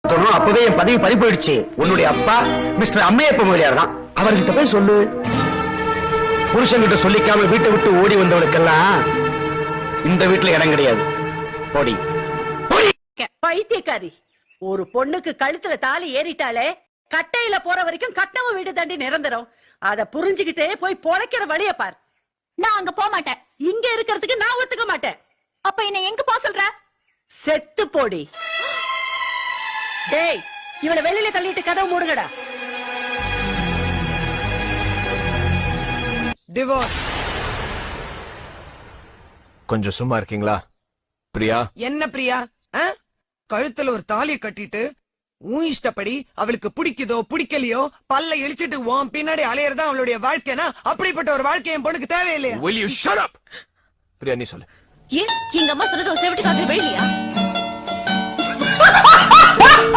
அப்பவே என் பதவி பறி போயிடுச்சு. உன்னுடைய அப்பா மிஸ்டர் அம்மையப்ப முதலியார் தான். அவர்கிட்ட போய் சொல்லு. புருஷன்கிட்ட சொல்லிக்காம வீட்டை விட்டு ஓடி வந்தவனுக்கெல்லாம் இந்த வீட்டுல இடம் கிடையாது. போடி பைத்தியக்காரி. ஒரு பொண்ணுக்கு கழுத்துல தாலி ஏறிட்டாலே கட்டையில போற வரைக்கும் கட்டவும் வீடு தாண்டி நிரந்தரம். அத புரிஞ்சுக்கிட்டே போய் பொழைக்கிற வழிய பார். நான் அங்க போக மாட்டேன். இங்க இருக்கிறதுக்கு நான் ஒத்துக்க மாட்டேன். அப்ப என்ன எங்க போக சொல்ற? செத்து போடி. டேய், இவளை வெளியில தள்ளிட்டு கதவு மூடுங்கடா. டிவோர்ஸ். கொஞ்சம் சும்மா இருக்கீங்களா? பிரியா. என்ன பிரியா? கழுத்துல ஒரு தாலியை கட்டிட்டு உன் இஷ்டப்படி அவளுக்கு பிடிக்குதோ பிடிக்கலையோ பல்ல இழிச்சிட்டு உன் பின்னாடி அலையறதா அவளுடைய வாழ்க்கைனா அப்படிப்பட்ட ஒரு வாழ்க்கை என் பொண்ணுக்கு தேவையில்லையா? Will you shut up? Priya நீ சொல்லு. ஏன் எங்க அம்மா சொன்னது செவிட்டு காது வெளியா?